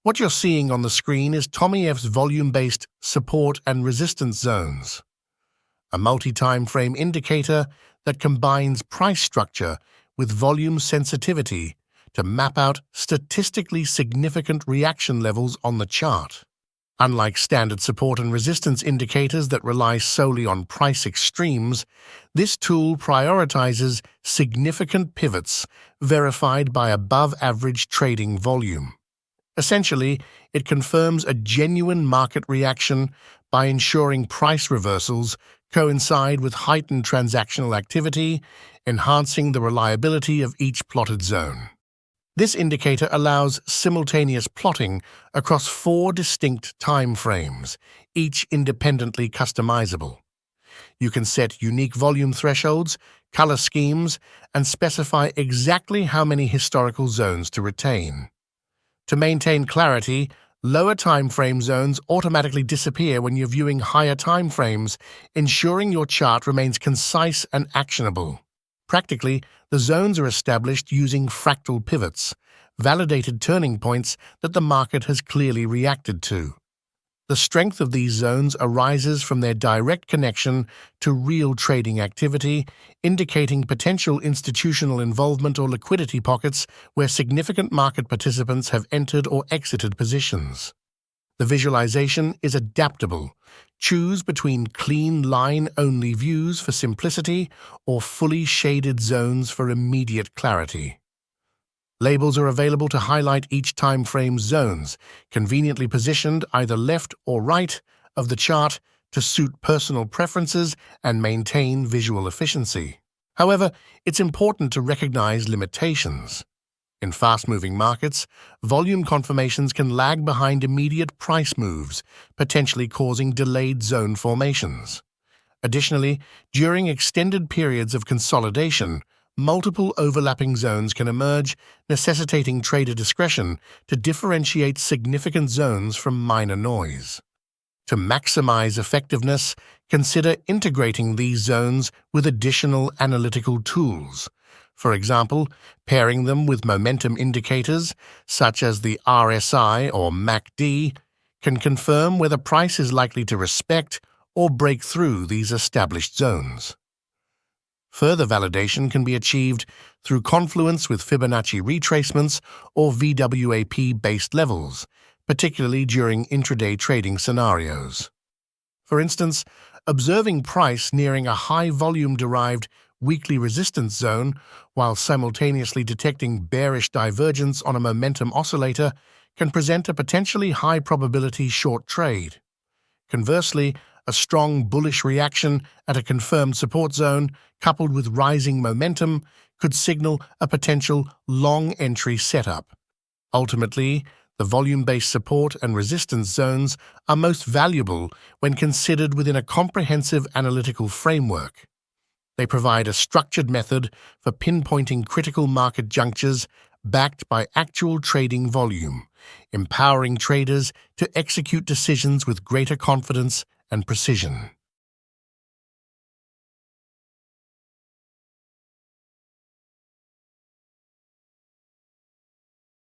What you're seeing on the screen is TommyF's volume-based support and resistance zones, a multi-time frame indicator that combines price structure with volume sensitivity to map out statistically significant reaction levels on the chart. Unlike standard support and resistance indicators that rely solely on price extremes, this tool prioritizes significant pivots verified by above-average trading volume. Essentially, it confirms a genuine market reaction by ensuring price reversals coincide with heightened transactional activity, enhancing the reliability of each plotted zone. This indicator allows simultaneous plotting across 4 distinct time frames, each independently customizable. You can set unique volume thresholds, color schemes, and specify exactly how many historical zones to retain. To maintain clarity, lower time frame zones automatically disappear when you're viewing higher time frames, ensuring your chart remains concise and actionable. Practically, the zones are established using fractal pivots, validated turning points that the market has clearly reacted to. The strength of these zones arises from their direct connection to real trading activity, indicating potential institutional involvement or liquidity pockets where significant market participants have entered or exited positions. The visualization is adaptable. Choose between clean line-only views for simplicity or fully shaded zones for immediate clarity. Labels are available to highlight each time frame's zones, conveniently positioned either left or right of the chart to suit personal preferences and maintain visual efficiency. However, it's important to recognize limitations. In fast-moving markets, volume confirmations can lag behind immediate price moves, potentially causing delayed zone formations. Additionally, during extended periods of consolidation, multiple overlapping zones can emerge, necessitating trader discretion to differentiate significant zones from minor noise. To maximize effectiveness, consider integrating these zones with additional analytical tools. For example, pairing them with momentum indicators, such as the RSI or MACD, can confirm whether price is likely to respect or break through these established zones. Further validation can be achieved through confluence with Fibonacci retracements or VWAP-based levels, particularly during intraday trading scenarios. For instance, observing price nearing a high volume-derived weekly resistance zone while simultaneously detecting bearish divergence on a momentum oscillator can present a potentially high probability short trade. Conversely, a strong bullish reaction at a confirmed support zone coupled with rising momentum could signal a potential long entry setup. Ultimately, the volume-based support and resistance zones are most valuable when considered within a comprehensive analytical framework. They provide a structured method for pinpointing critical market junctures backed by actual trading volume, empowering traders to execute decisions with greater confidence and precision.